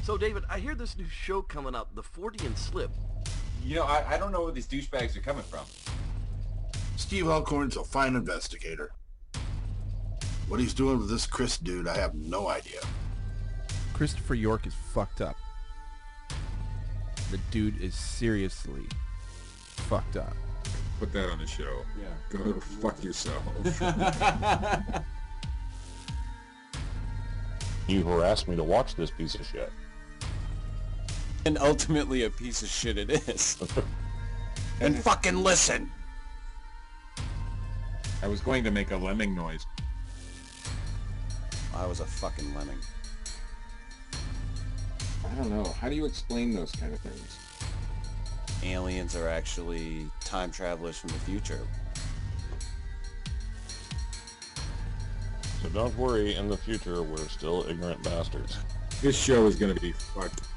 So, David, I hear this new show coming up, the Fortean Slip. You know, I don't know where these douchebags are coming from. Steve Alcorn's a fine investigator. What he's doing with this Chris dude, I have no idea. Christopher York is fucked up. The dude is seriously fucked up. Put that on the show. Yeah. Go fuck yourself. You harassed me to watch this piece of shit. And ultimately a piece of shit it is. And fucking listen! I was going to make a lemming noise. I was a fucking lemming. I don't know. How do you explain those kind of things? Aliens are actually time travelers from the future. So don't worry, in the future, we're still ignorant bastards. This show is going to be fucked up.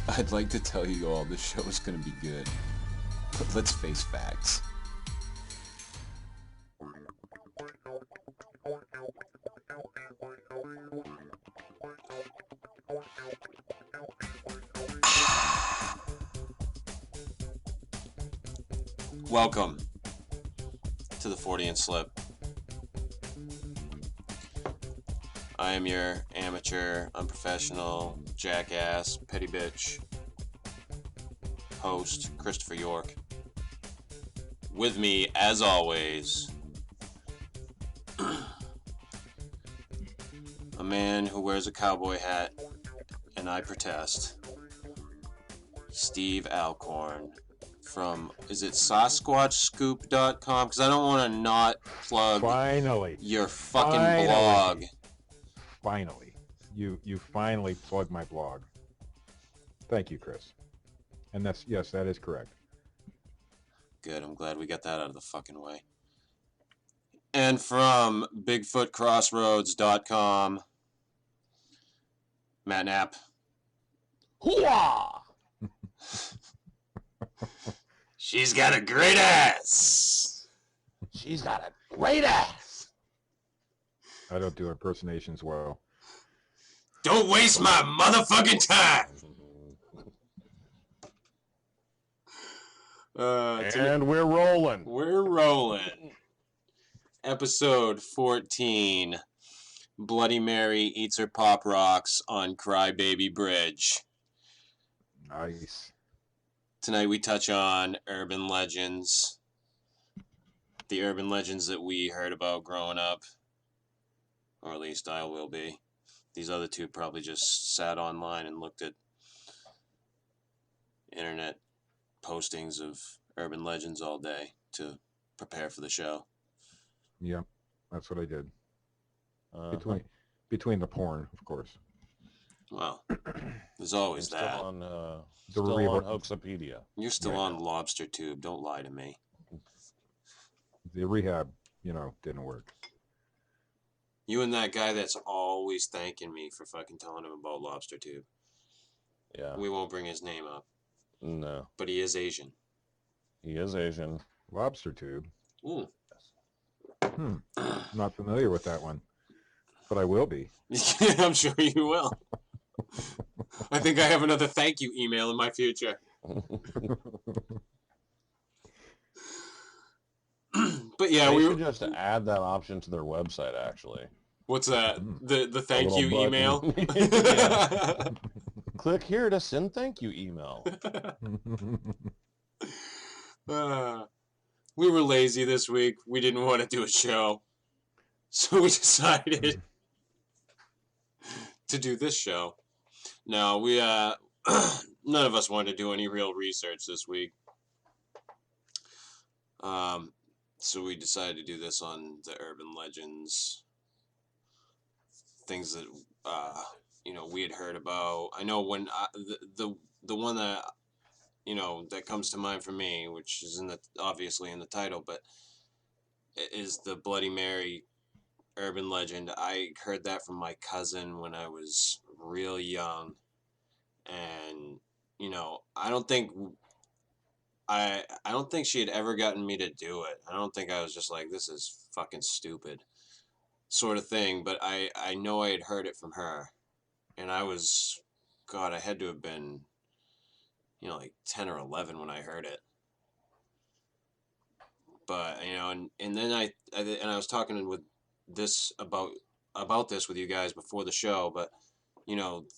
I'd like to tell you all this show is going to be good. But let's face facts. Welcome to the Fortean Slip. I am your amateur, unprofessional, jackass, petty bitch host, Christopher York. With me, as always, a man who wears a cowboy hat, and I protest, Steve Alcorn from, is it SasquatchScoop.com? Because I don't want to not plug your fucking blog. Finally. You finally plugged my blog. Thank you, Chris. And yes, that is correct. Good, I'm glad we got that out of the fucking way. And from bigfootcrossroads.com, Matt Knapp. Hooah! She's got a great ass. She's got a great ass. I don't do impersonations well. Don't waste my motherfucking time. And we're rolling. We're rolling. Episode 14. Bloody Mary eats her pop rocks on Crybaby Bridge. Nice. Tonight we touch on urban legends. The urban legends that we heard about growing up. Or at least I will be. These other two probably just sat online and looked at internet postings of urban legends all day to prepare for the show. Yeah, that's what I did. Between the porn, of course. Well, there's always Still that. on Hoaxopedia. You're still on Lobster Tube. Don't lie to me. The rehab, didn't work. You and that guy that's always thanking me for fucking telling him about Lobster Tube. Yeah. We won't bring his name up. No. But he is Asian. He is Asian. Lobster Tube. Ooh. Not familiar with that one. But I will be. I'm sure you will. I think I have another thank you email in my future. But yeah, we should just add that option to their website, actually. What's that? The thank you button. email? Click here to send thank you email. We were lazy this week. We didn't want to do a show. So we decided to do this show. No, we none of us wanted to do any real research this week. So we decided to do this on the urban legends, things that we had heard about. I know when the one that that comes to mind for me, which is obviously in the title, but is the Bloody Mary urban legend. I heard that from my cousin when I was real young, and I don't think she had ever gotten me to do it. I don't think I was just like, this is fucking stupid sort of thing, but I know I had heard it from her. and I was, God, I had to have been, like 10 or 11 when I heard it. But and then I was talking with this about this with you guys before the show, but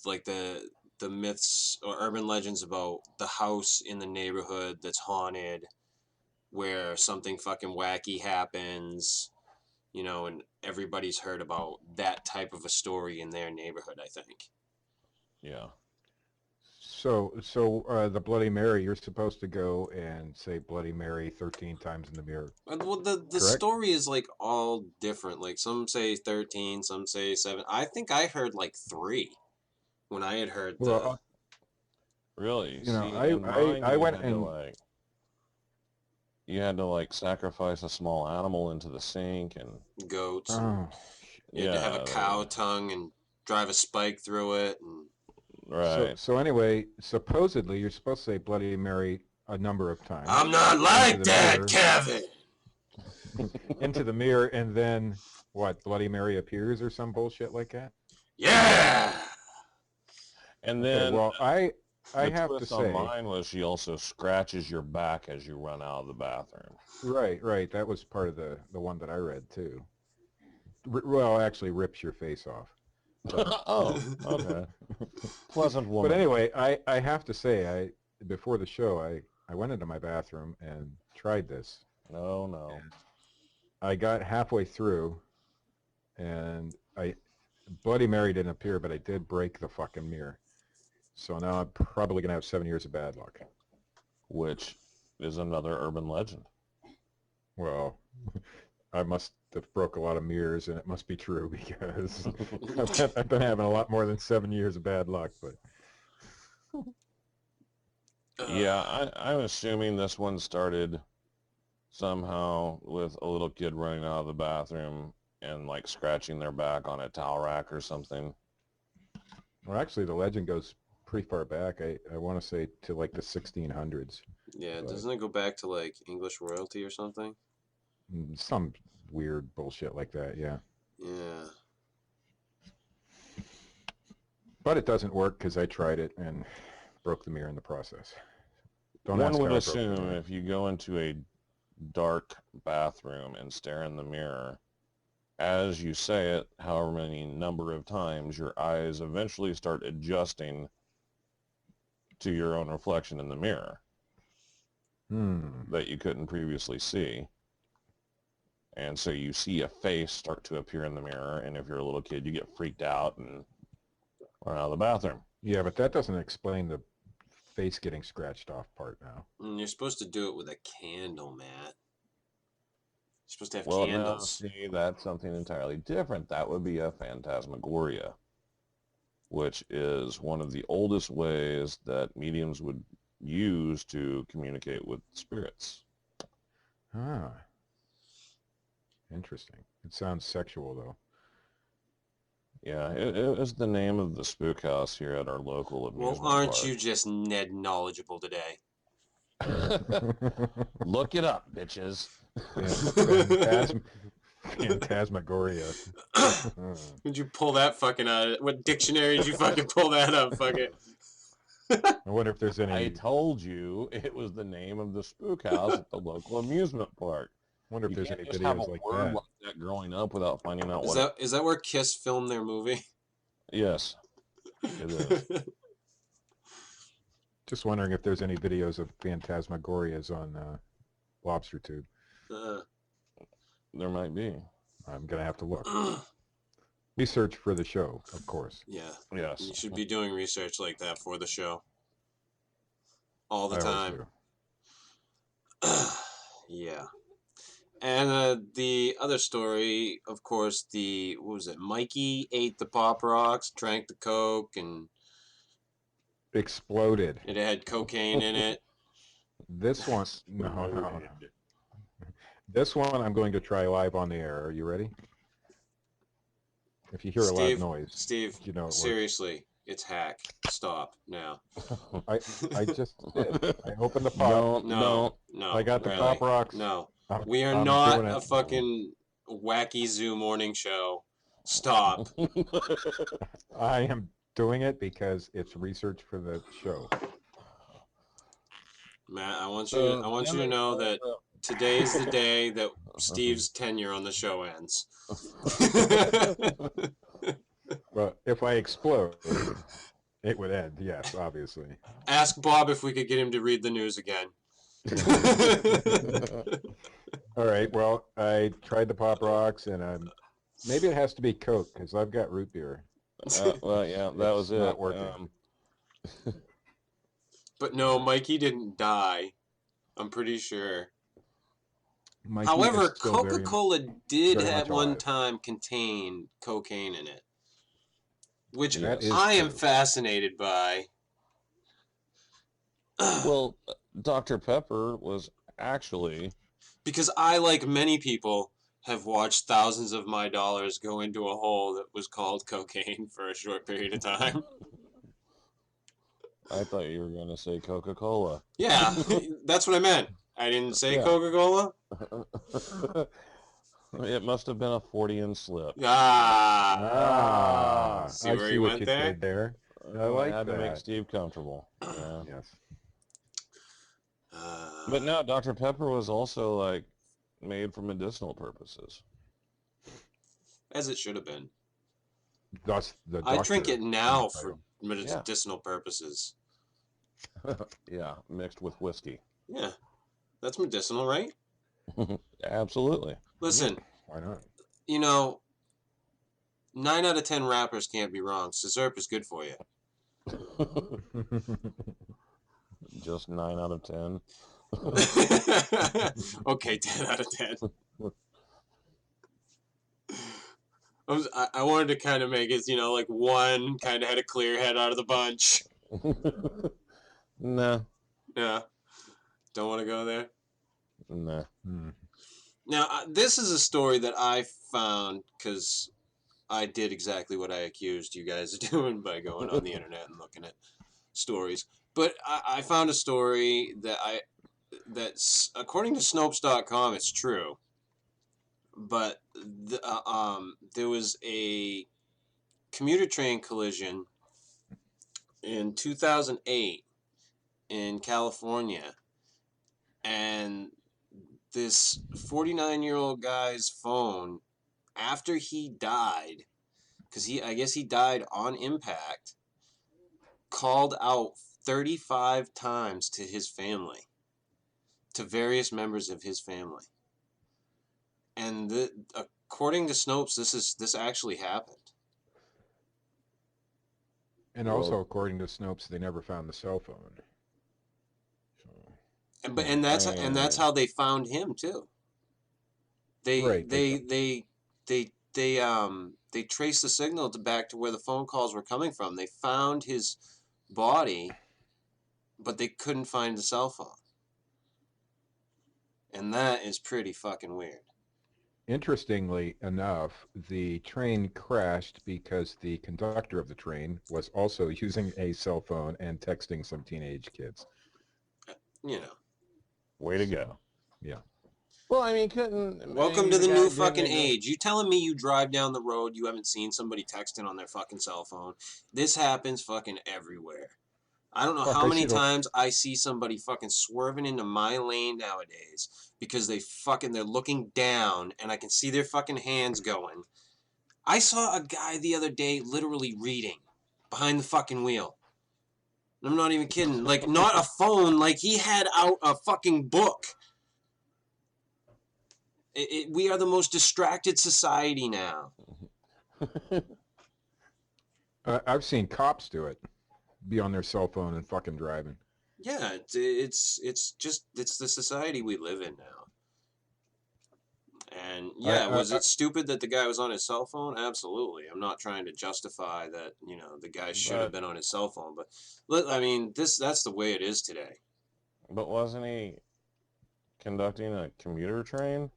like the myths or urban legends about the house in the neighborhood that's haunted, where something fucking wacky happens, and everybody's heard about that type of a story in their neighborhood, I think. Yeah. So the Bloody Mary, you're supposed to go and say Bloody Mary 13 times in the mirror. Well, the story is like all different. Like some say 13, some say 7. I think I heard like 3 when I had heard the. Really? I went and you had to like sacrifice a small animal into the sink and goats. Oh, you had to have a cow tongue and drive a spike through it. And... Right. So anyway, supposedly you're supposed to say Bloody Mary a number of times. I'm not like that, Kevin. Into the mirror, and then what? Bloody Mary appears or some bullshit like that. Yeah. And then, well, I have to say, mine was she also scratches your back as you run out of the bathroom. Right. That was part of the one that I read too. Well, actually, rips your face off. Oh, okay. Pleasant woman. But anyway, I have to say, before the show, I went into my bathroom and tried this. No. I got halfway through, and Bloody Mary didn't appear, but I did break the fucking mirror. So now I'm probably going to have 7 years of bad luck. Which is another urban legend. Well, I must have broke a lot of mirrors, and it must be true because I've been having a lot more than 7 years of bad luck. But yeah, I'm assuming this one started somehow with a little kid running out of the bathroom and like scratching their back on a towel rack or something. Well, actually, the legend goes pretty far back. I want to say to like the 1600s. Yeah, doesn't it go back to like English royalty or something? Some weird bullshit like that, yeah. Yeah. But it doesn't work because I tried it and broke the mirror in the process. One would assume if you go into a dark bathroom and stare in the mirror, as you say it, however many number of times, your eyes eventually start adjusting to your own reflection in the mirror that you couldn't previously see. And so you see a face start to appear in the mirror, and if you're a little kid, you get freaked out and run out of the bathroom. Yeah, but that doesn't explain the face getting scratched off part now. You're supposed to do it with a candle, Matt. You're supposed to have candles. candles. See, that's something entirely different. That would be a phantasmagoria, which is one of the oldest ways that mediums would use to communicate with spirits. Ah. Interesting. It sounds sexual, though. Yeah, it is the name of the spook house here at our local amusement Well, aren't park. you just Ned knowledgeable today? Look it up, bitches. Phantasmagoria. Did you pull that fucking out? What dictionary did you fucking pull that up? Fucking. I wonder if there's any... I told you it was the name of the spook house at the local amusement park. I wonder if there's any just have videos a like word that. like that growing up without finding out Is that where Kiss filmed their movie? Yes, it is. Just wondering if there's any videos of phantasmagorias on Lobster Tube. There might be. I'm going to have to look. Research for the show, of course. Yeah. Yes. You should be doing research like that for the show. All the I time. always do. Yeah. And the other story, of course, what was it? Mikey ate the Pop Rocks, drank the Coke, and... Exploded. It had cocaine in it. This one... No. This one I'm going to try live on the air. Are you ready? If you hear a loud noise, Steve, you know it seriously, it's hack. Stop now. I just did. I opened the pop. No. I got the really. Pop Rocks. No. I'm not doing a it. fucking wacky zoo morning show. Stop. I am doing it because it's research for the show. Matt, I want you to know that today's the day that Steve's tenure on the show ends. Well, if I explode, it would end. Yes, obviously. Ask Bob if we could get him to read the news again. All right. Well, I tried the Pop Rocks, and maybe it has to be Coke because I've got root beer. Well, yeah, that was it. Not working. But no, Mikey didn't die. I'm pretty sure. Mikey However, is still Coca-Cola did very at much one alive. time contain cocaine in it, which That is I am true. fascinated by. Well, Dr. Pepper was actually... Because I, like many people, have watched thousands of my dollars go into a hole that was called cocaine for a short period of time. I thought you were going to say Coca-Cola. Yeah, that's what I meant. I didn't say Yeah. Coca-Cola. It must have been a Fortean Slip. See I where see you what went you there? did there. I like had to make that. Steve comfortable. Yeah. Yes. But no, Dr. Pepper was also like made for medicinal purposes. As it should have been. Thus, the I drink doctor it now in the for title. medicinal purposes. Yeah, mixed with whiskey. Yeah, that's medicinal, right? Absolutely. Listen, Why not? you know, 9 out of 10 rappers can't be wrong. Scissorp is good for you. Just 9 out of 10. Okay, 10 out of 10. I wanted to kind of make it, like one kind of had a clear head out of the bunch. Nah. Yeah. Don't want to go there. Nah. Now, this is a story that I found because I did exactly what I accused you guys of doing by going on the internet and looking at stories. But I found a story that's according to Snopes.com, it's true. But there was a commuter train collision in 2008 in California, and this 49-year-old guy's phone, after he died, because I guess he died on impact, called out 35 times to his family, to various members of his family. And according to Snopes, this actually happened. And also, according to Snopes, they never found the cell phone. So. And that's how they found him too. They traced the signal back to where the phone calls were coming from. They found his body, but they couldn't find the cell phone. And that is pretty fucking weird. Interestingly enough, the train crashed because the conductor of the train was also using a cell phone and texting some teenage kids. Way to go. Yeah. Well, I mean, couldn't... Welcome to the new fucking age. You telling me you drive down the road, you haven't seen somebody texting on their fucking cell phone? This happens fucking everywhere. I don't know Fuck, how I many see the- times I see somebody fucking swerving into my lane nowadays because they're looking down and I can see their fucking hands going. I saw a guy the other day literally reading behind the fucking wheel. I'm not even kidding. Like, not a phone. Like, he had out a fucking book. We are the most distracted society now. I've seen cops do it. Be on their cell phone and fucking driving. Yeah, it's the society we live in now. And yeah, was it stupid that the guy was on his cell phone? Absolutely. I'm not trying to justify that, the guy should have been on his cell phone, but I mean, that's the way it is today. But wasn't he conducting a commuter train?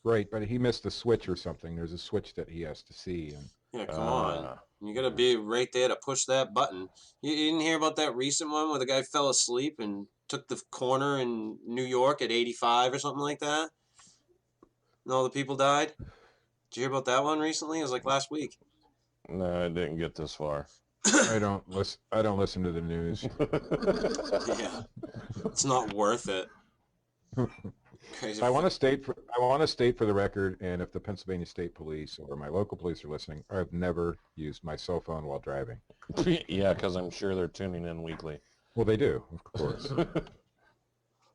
Right, but he missed a switch or something. There's a switch that he has to see. And Yeah, come on. You gotta be right there to push that button. You didn't hear about that recent one where the guy fell asleep and took the corner in New York at 85 or something like that? And all the people died? Did you hear about that one recently? It was like last week. No, it didn't get this far. I don't listen to the news. Yeah, it's not worth it. Crazy. I want to state for the record, and if the Pennsylvania State Police or my local police are listening, I've never used my cell phone while driving. Yeah, because I'm sure they're tuning in weekly. Well, they do, of course.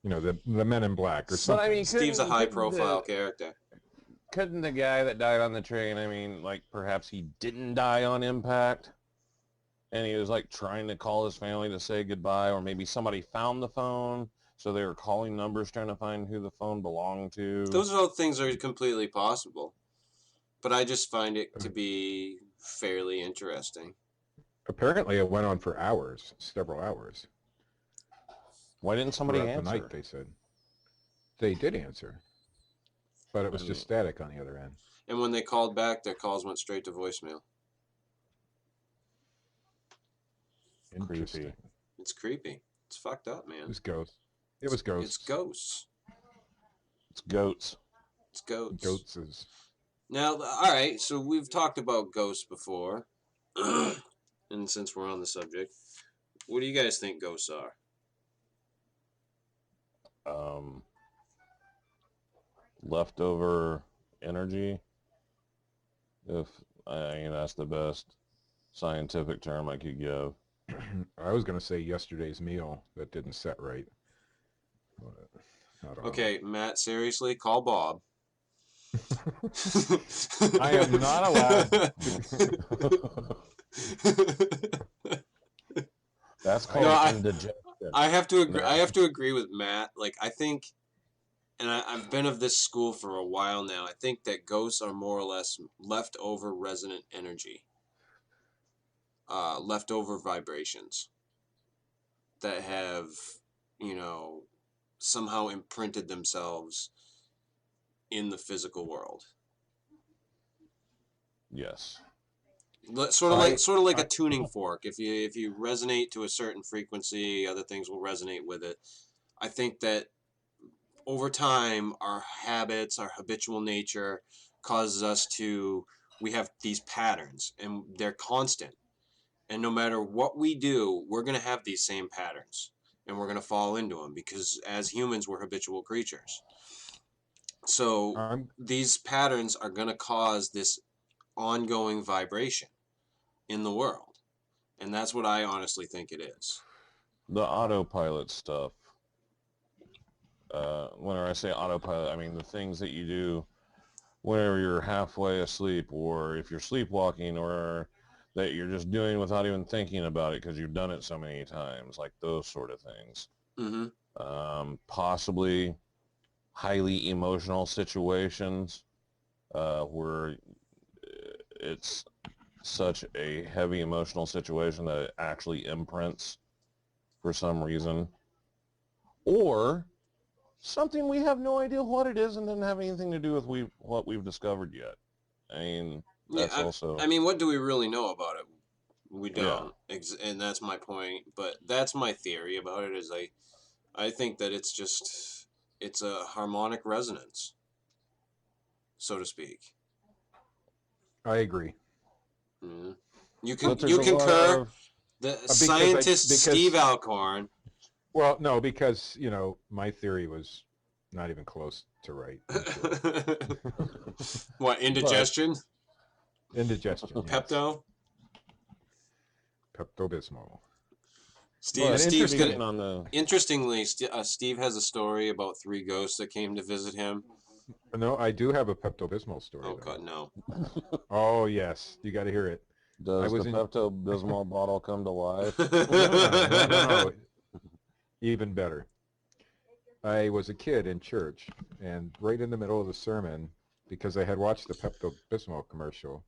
You know, the Men in Black or something. But I mean, Steve's a high-profile character. Couldn't the guy that died on the train, I mean, like, perhaps he didn't die on impact, and he was, like, trying to call his family to say goodbye, or maybe somebody found the phone, so they were calling numbers trying to find who the phone belonged to. Those all things are completely possible. But I just find it to be fairly interesting. Apparently, it went on for hours, several hours. Why didn't somebody Throughout answer? the night, they said. They did answer. But it was just static on the other end. And when they called back, their calls went straight to voicemail. Interesting. It's creepy. It's fucked up, man. It was ghosts. It was ghosts. It's ghosts. It's goats. It's goats. Goats is... Now, all right, so we've talked about ghosts before. And since we're on the subject, what do you guys think ghosts are? Leftover energy. If that's the best scientific term I could give. I was going to say yesterday's meal that didn't set right. I don't know. Okay, Matt, seriously, call Bob. I am not allowed. That's called indigestion. I have to agree. I have to agree with Matt. Like, I think, and I've been of this school for a while now. I think that ghosts are more or less leftover resonant energy, leftover vibrations that have, somehow imprinted themselves in the physical world. Yes. Sort of like a tuning fork. If you resonate to a certain frequency, other things will resonate with it. I think that over time, our habits, our habitual nature, causes us to. We have these patterns, and they're constant. And no matter what we do, we're going to have these same patterns, and we're going to fall into them because as humans, we're habitual creatures. So these patterns are going to cause this ongoing vibration in the world. And that's what I honestly think it is. The autopilot stuff. Whenever I say autopilot, I mean the things that you do whenever you're halfway asleep, or if you're sleepwalking, or that you're just doing without even thinking about it because you've done it so many times, like those sort of things. Mm-hmm. Possibly highly emotional situations where it's such a heavy emotional situation that it actually imprints for some reason, or something we have no idea what it is and doesn't have anything to do with what we've discovered yet. I mean, that's also... I mean, what do we really know about it? We don't. Yeah. And that's my point. But that's my theory about it, is I think that it's a harmonic resonance, so to speak. I agree. Mm-hmm. You concur. The scientist Steve Alcorn. Well, no, because my theory was not even close to right. What, indigestion? Indigestion. Pepto. Pepto-Bismol. Interestingly, Steve has a story about 3 ghosts that came to visit him. No, I do have a Pepto-Bismol story. Oh, God, no. Oh, yes. You got to hear it. Does the Pepto-Bismol bottle come to life? No. Even better. I was a kid in church, and right in the middle of the sermon, because I had watched the Pepto-Bismol commercial,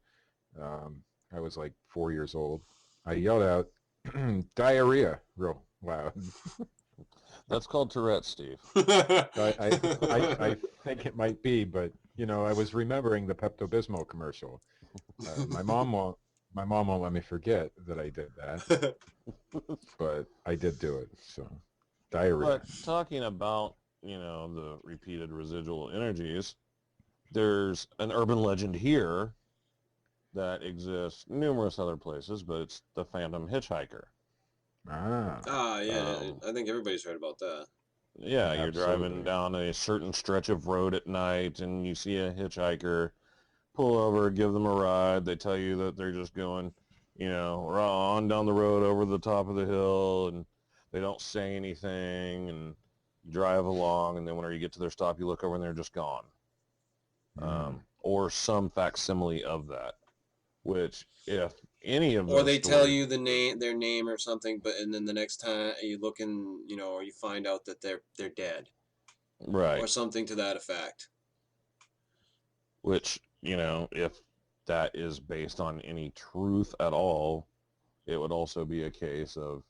I was like 4 years old, I yelled out, diarrhea, real loud. That's called Tourette's, Steve. I think it might be, but, I was remembering the Pepto-Bismol commercial. My mom won't let me forget that I did that, but I did do it, so... Diarrhea. But talking about, the repeated residual energies, there's an urban legend here that exists numerous other places, but it's the phantom hitchhiker. Yeah, I think everybody's heard about that. Yeah, you're Absolutely. driving down a certain stretch of road at night and you see a hitchhiker, pull over, give them a ride. They tell you that they're just going, on down the road over the top of the hill, and they don't say anything, and you drive along, and then whenever you get to their stop, you look over and they're just gone. Or some facsimile of that, which if any of those Or they tell stories- you their name or something, and then the next time you look in, or you find out that they're dead, right, or something to that effect. which, if that is based on any truth at all, it would also be a case of,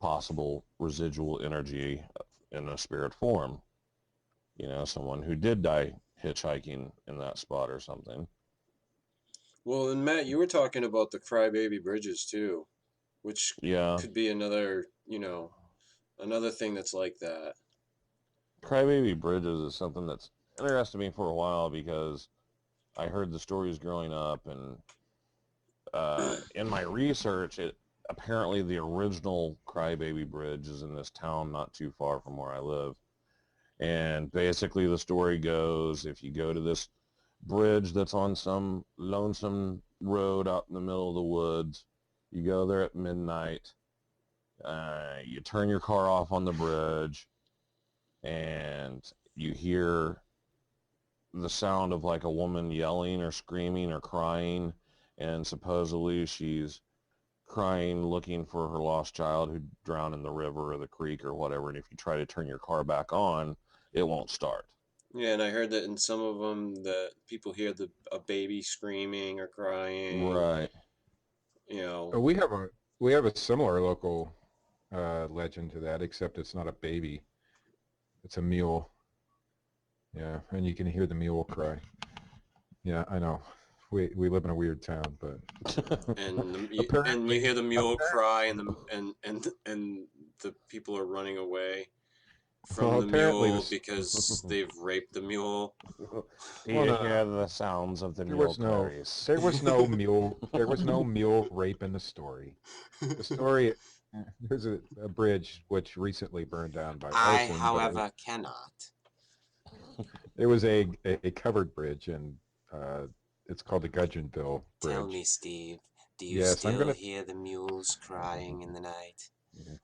possible residual energy in a spirit form. Someone who did die hitchhiking in that spot or something. Well, and Matt, you were talking about the Crybaby Bridges too, which Yeah, could be another, another thing that's like that. Crybaby Bridges is something that's interested me for a while because I heard the stories growing up, and in my research, apparently the original Crybaby Bridge is in this town not too far from where I live. And basically the story goes, if you go to this bridge that's on some lonesome road out in the middle of the woods, you go there at midnight, you turn your car off on the bridge, and you hear the sound of like a woman yelling or screaming or crying, and supposedly she's crying looking for her lost child who drowned in the river or the creek or whatever, and if you try to turn your car back on, it won't start. Yeah, and I heard that in some of them, that people hear a baby screaming or crying. Right. We have a similar local legend to that, except it's not a baby. It's a mule. Yeah, and you can hear the mule cry. Yeah, I know. We live in a weird town, but and you hear the mule cry, and the people are running away from the mule because they've raped the mule. Do you hear the sounds of the mule cries? There was no mule. There was no mule rape in the story. The story. There's a bridge which recently burned down by arson. However, cannot. It was a covered bridge, and it's called the Gudgeonville Bridge. Tell me, Steve, do you still hear the mules crying in the night?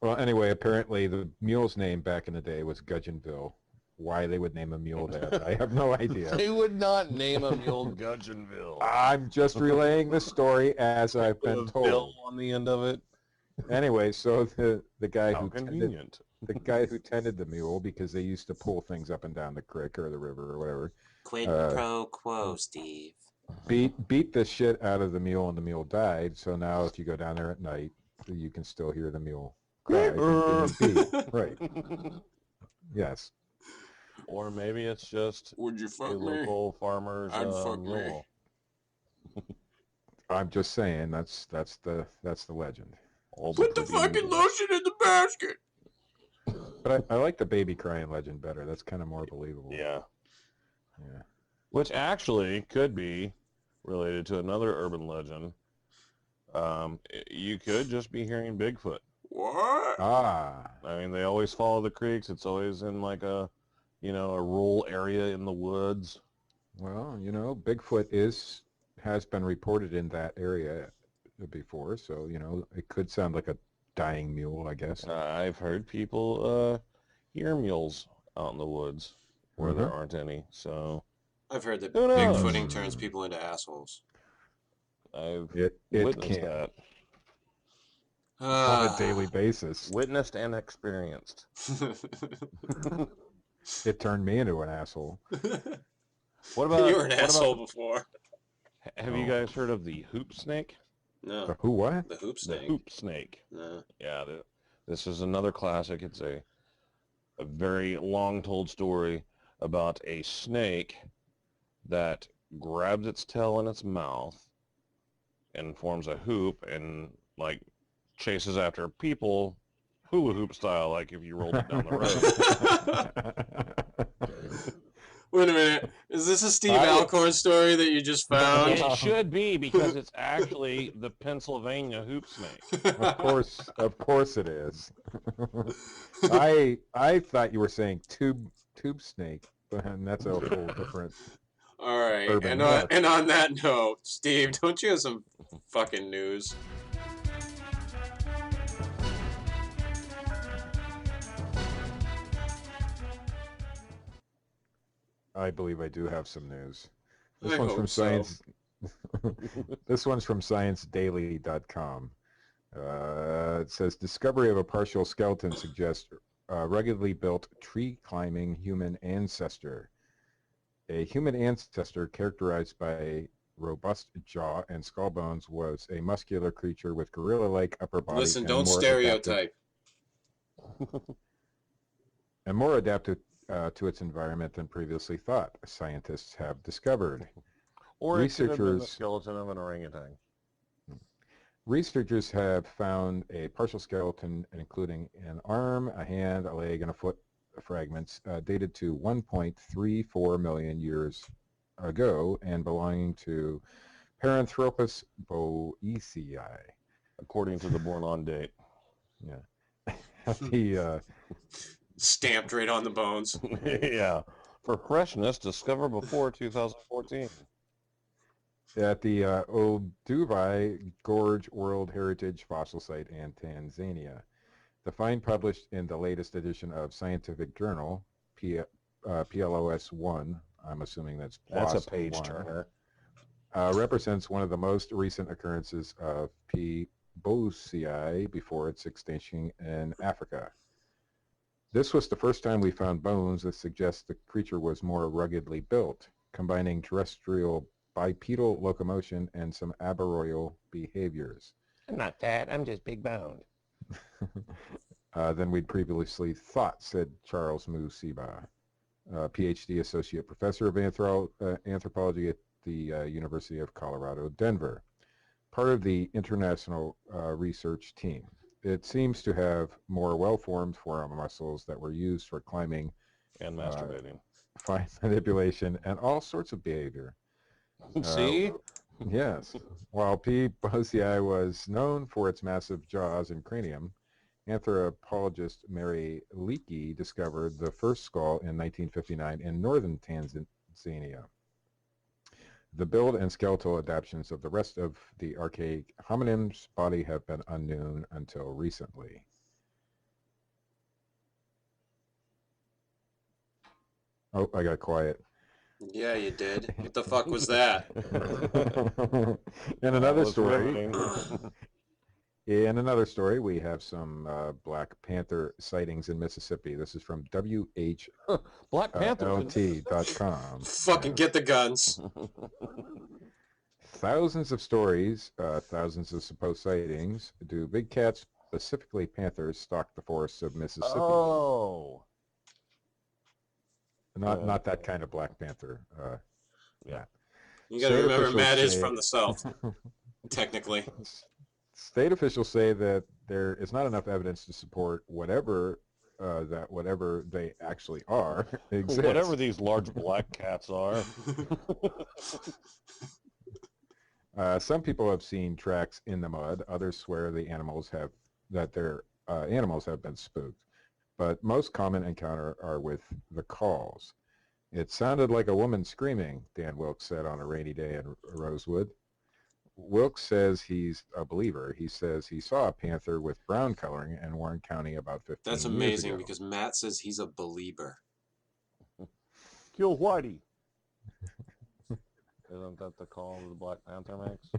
Well, anyway, apparently the mule's name back in the day was Gudgeonville. Why they would name a mule that, I have no idea. They would not name a mule Gudgeonville. I'm just relaying the story as I've been told. Bill on the end of it. Anyway, so the guy How who convenient. who tended the mule, because they used to pull things up and down the creek or the river or whatever. Quid pro quo, Steve. Beat the shit out of the mule, and the mule died. So now if you go down there at night, you can still hear the mule cry. Right. Yes. Or maybe it's just Would you fuck a local farmer's fuck mule. I'm just saying that's the legend. Put the fucking lotion in the basket. But I like the baby crying legend better. That's kind of more believable. Yeah. Yeah. Which actually could be related to another urban legend. You could just be hearing Bigfoot. What? Ah. I mean, they always follow the creeks. It's always in like a rural area in the woods. Well, Bigfoot has been reported in that area before, so it could sound like a dying mule, I guess. I've heard people hear mules out in the woods where there aren't any. So I've heard that who knows? Bigfooting turns people into assholes. I've It witnessed can that. on a daily basis. Witnessed and experienced. It turned me into an asshole. What about you were an asshole before? Have you guys heard of the hoop snake? No. The who what? The hoop snake. The hoop snake. No. Yeah, this is another classic. It's a very long told story about a snake that grabs its tail in its mouth and forms a hoop and like chases after people hula hoop style, like if you rolled it down the road. Wait a minute. Is this a Steve Alcorn story that you just found? It should be, because it's actually the Pennsylvania hoop snake. Of course it is. I thought you were saying tube snake, and that's a whole different. All right, urban and on that note, Steve, don't you have some fucking news? I believe I do have some news. I hope so. This one's from ScienceDaily.com. It says discovery of a partial skeleton suggests ruggedly built tree-climbing human ancestor. A human ancestor characterized by a robust jaw and skull bones was a muscular creature with gorilla-like upper body. Listen, don't stereotype. And more adapted to its environment than previously thought, scientists have discovered. Or it could have been the skeleton of an orangutan. Researchers have found a partial skeleton including an arm, a hand, a leg, and a foot fragments dated to 1.34 million years ago and belonging to Paranthropus boisei. According to the born on date. Yeah. The stamped right on the bones. Yeah. For freshness, discovered before 2014. At the Olduvai Gorge World Heritage Fossil Site in Tanzania. The find published in the latest edition of Scientific Journal, PLOS 1, I'm assuming that's PLOS That's a page 1, turner. represents one of the most recent occurrences of P. boisei before its extinction in Africa. This was the first time we found bones that suggest the creature was more ruggedly built, combining terrestrial bipedal locomotion and some arboreal behaviors. I'm not fat, I'm just big boned. Than we'd previously thought, said Charles Musiba, PhD Associate Professor of Anthropology at the University of Colorado, Denver, part of the international research team. It seems to have more well-formed forearm muscles that were used for climbing and masturbating, fine manipulation, and all sorts of behavior. See? Yes. While P. boisei was known for its massive jaws and cranium, anthropologist Mary Leakey discovered the first skull in 1959 in northern Tanzania. The build and skeletal adaptations of the rest of the archaic hominim's body have been unknown until recently. Oh, I got quiet. Yeah, you did. What the fuck was that? In another story, we have some Black Panther sightings in Mississippi. This is from WHLT.com. Fucking get the guns. Thousands of stories, thousands of supposed sightings. Do big cats, specifically panthers, stalk the forests of Mississippi? Oh. Not that kind of Black Panther. Yeah. You gotta remember, Matt is from the South, technically. State officials say that there is not enough evidence to support whatever they actually are exists. Whatever these large black cats are. Some people have seen tracks in the mud. Others swear their animals have been spooked. But most common encounter are with the calls. It sounded like a woman screaming, Dan Wilkes said on a rainy day in Rosewood. Wilkes says he's a believer. He says he saw a panther with brown coloring in Warren County about 15 That's years amazing ago. because Matt says he's a believer. Kill Whitey. Isn't that the call the Black Panther makes?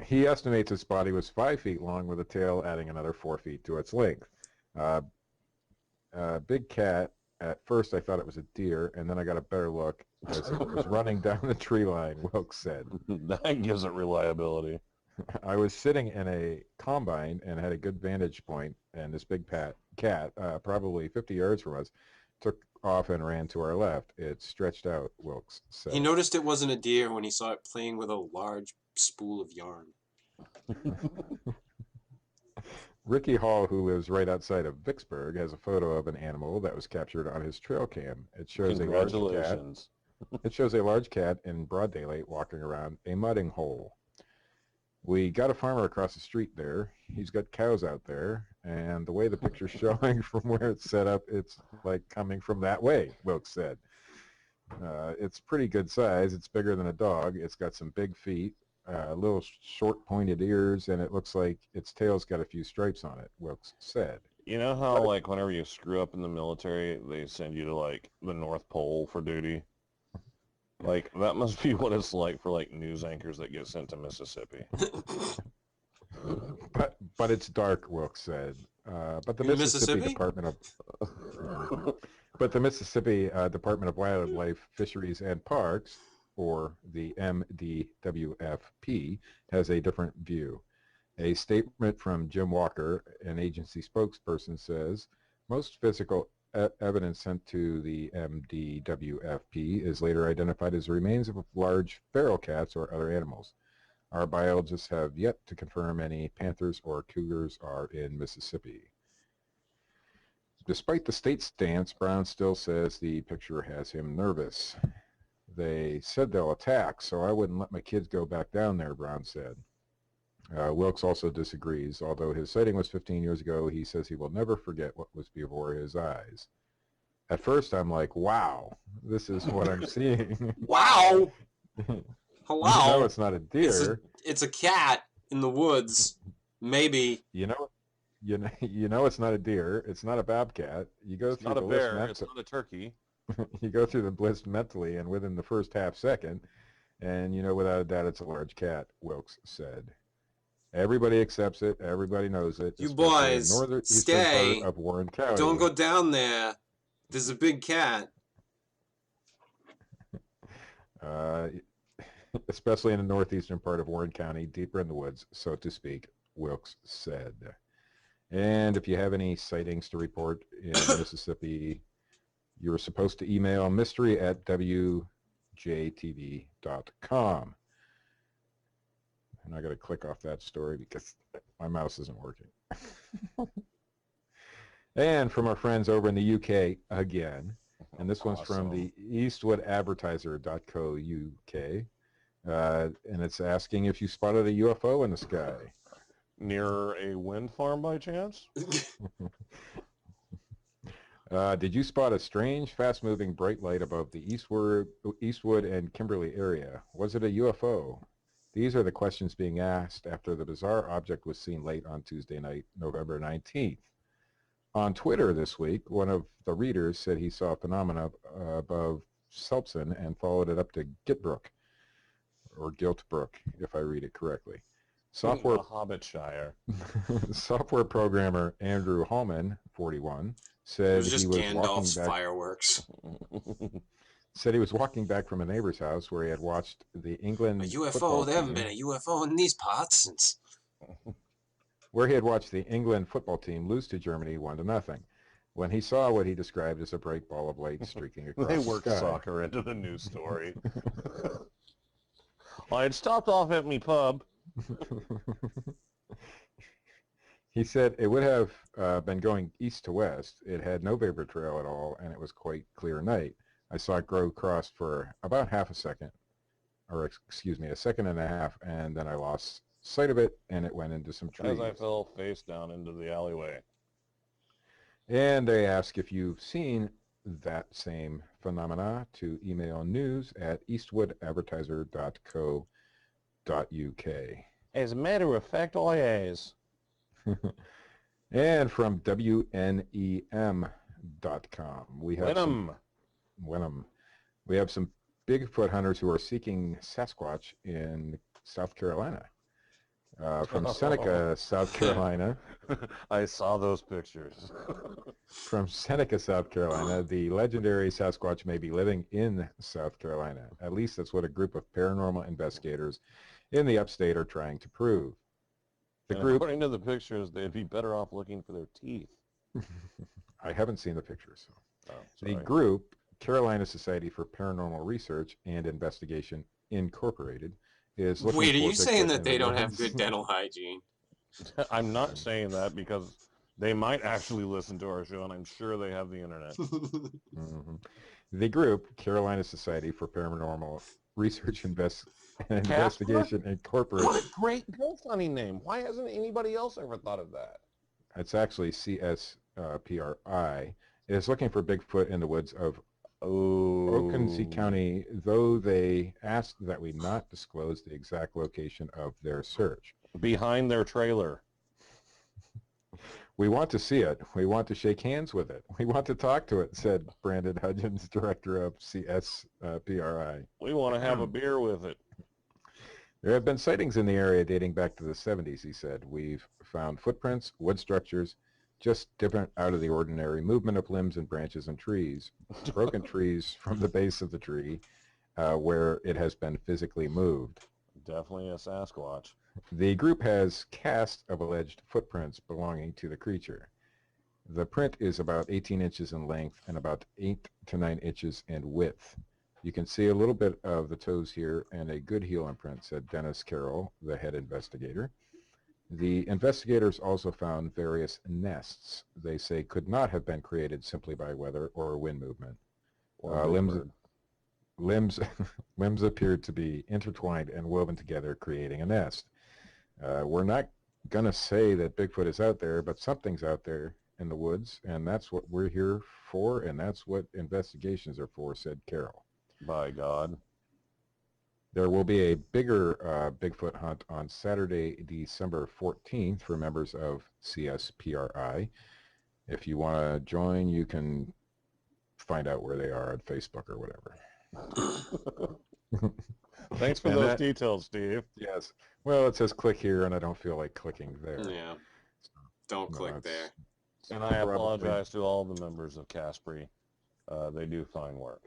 He estimates its body was 5 feet long with a tail adding another 4 feet to its length. Big cat, at first I thought it was a deer, and then I got a better look as it was running down the tree line, Wilkes said. That gives it reliability. I was sitting in a combine and had a good vantage point, and this big cat, probably 50 yards from us, took off and ran to our left. It stretched out, Wilkes said. He noticed it wasn't a deer when he saw it playing with a large spool of yarn. Ricky Hall, who lives right outside of Vicksburg, has a photo of an animal that was captured on his trail cam. It shows a large cat. Congratulations. It shows a large cat in broad daylight walking around a mudding hole. We got a farmer across the street there. He's got cows out there, and the way the picture's showing from where it's set up, it's like coming from that way, Wilkes said. It's pretty good size. It's bigger than a dog. It's got some big feet, little short pointed ears, and it looks like its tail's got a few stripes on it, Wilkes said. You know how, like, whenever you screw up in the military, they send you to, like, the North Pole for duty? Like, that must be what it's like for, like, news anchors that get sent to Mississippi. But it's dark, Wilkes said. But the Mississippi Department of Wildlife, Fisheries and Parks, or the MDWFP, has a different view. A statement from Jim Walker, an agency spokesperson, says, most physical evidence sent to the MDWFP is later identified as the remains of large feral cats or other animals. Our biologists have yet to confirm any panthers or cougars are in Mississippi. Despite the state stance, Brown still says the picture has him nervous. They said they'll attack, so I wouldn't let my kids go back down there, Brown said. Wilkes also disagrees. Although his sighting was 15 years ago, he says he will never forget what was before his eyes. At first, I'm like, wow, this is what I'm seeing. Wow! Hello? You know it's not a deer. It's a cat in the woods. Maybe. You know it's not a deer. It's not a bobcat. You go through Not a the bear. list It's not a turkey. You go through the list mentally, and within the first half second, and you know without a doubt it's a large cat, Wilkes said. Everybody accepts it. Everybody knows it. You boys, stay. Part of Warren County. Don't go down there. There's a big cat. Especially in the northeastern part of Warren County, deeper in the woods, so to speak, Wilkes said. And if you have any sightings to report in Mississippi, you're supposed to email mystery@wjtv.com. And I got to click off that story because my mouse isn't working. And from our friends over in the UK again, and this one's from the eastwoodadvertiser.co.uk, and it's asking if you spotted a UFO in the sky. Near a wind farm by chance? Did you spot a strange, fast-moving bright light above the Eastwood and Kimberley area? Was it a UFO? These are the questions being asked after the bizarre object was seen late on Tuesday night, November 19th. On Twitter this week, one of the readers said he saw a phenomena above Selpson and followed it up to Gitbrook, or Giltbrook, if I read it correctly. Software Hobbitshire. Software programmer Andrew Hallman, 41, said It was just he was Gandalf's walking back. fireworks. Said he was walking back from a neighbor's house where he had watched the England A UFO? football There haven't team- been a UFO in these parts since. where he had watched the England football team lose to Germany 1-0. When he saw what he described as a bright ball of light streaking across They the worked sky. soccer into the news story. I had stopped off at me pub. He said it would have been going east to west. It had no vapor trail at all, and it was quite clear night. I saw it grow across for about half a second, or excuse me, a second and a half, and then I lost sight of it, and it went into some trees. As I fell face down into the alleyway. And they ask if you've seen that same phenomena to email news@eastwoodadvertiser.co.uk. As a matter of fact, I has. And from WNEM.com, we have we have some Bigfoot hunters who are seeking Sasquatch in South Carolina. From Seneca, South Carolina. I saw those pictures. From Seneca, South Carolina, the legendary Sasquatch may be living in South Carolina. At least that's what a group of paranormal investigators in the upstate are trying to prove. The group, according to the pictures, they'd be better off looking for their teeth. I haven't seen the pictures. Oh, The sorry. group, Carolina Society for Paranormal Research and Investigation Incorporated, is looking Wait, are for you saying Bigfoot that they don't have evidence. good dental hygiene? I'm not saying that because they might actually listen to our show, and I'm sure they have the internet. Mm-hmm. The group, Carolina Society for Paranormal Research and Investigation Incorporated. What a great ghost hunting name. Why hasn't anybody else ever thought of that? It's actually CSPRI. Is looking for Bigfoot in the woods of Oconee County, though they asked that we not disclose the exact location of their search. Behind their trailer. We want to see it. We want to shake hands with it. We want to talk to it, said Brandon Hudgens, director of CSPRI. We want to have a beer with it. There have been sightings in the area dating back to the 70s, he said. We've found footprints, wood structures, just different out of the ordinary movement of limbs and branches and trees, broken trees from the base of the tree where it has been physically moved. Definitely a Sasquatch. The group has casts of alleged footprints belonging to the creature. The print is about 18 inches in length and about 8 to 9 inches in width. You can see a little bit of the toes here and a good heel imprint, said Dennis Carroll, the head investigator. The investigators also found various nests they say could not have been created simply by weather or wind movement. Limbs appeared to be intertwined and woven together, creating a nest. We're not going to say that Bigfoot is out there, but something's out there in the woods, and that's what we're here for, and that's what investigations are for, said Carroll. By God. There will be a bigger Bigfoot hunt on Saturday, December 14th for members of CSPRI. If you want to join, you can find out where they are on Facebook or whatever. Thanks for those details, Steve. Yes. Well, it says click here, and I don't feel like clicking there. Yeah. Don't click there. And I apologize to all the members of Caspery. They do fine work.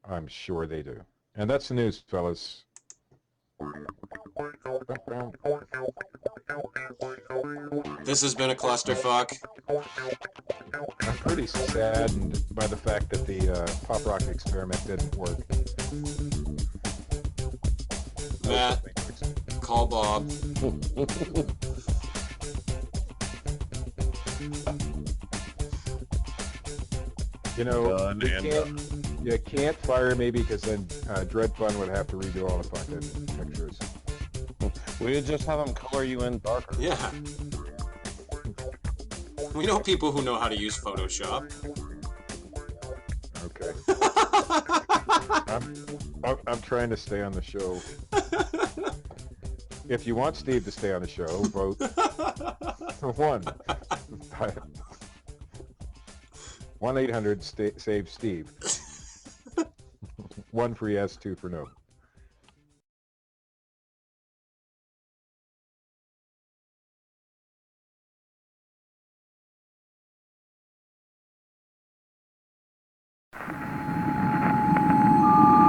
I'm sure they do. And that's the news, fellas. This has been a clusterfuck. I'm pretty saddened by the fact that the pop rock experiment didn't work. Matt, call Bob. You know, you can't fire me because then Dread Fun would have to redo all the fucking pictures. We would just have them color you in darker. Yeah. We know people who know how to use Photoshop. Okay. I'm trying to stay on the show. If you want Steve to stay on the show, vote for 1-800-SAVE-STEVE. 1 for yes, 2 for no.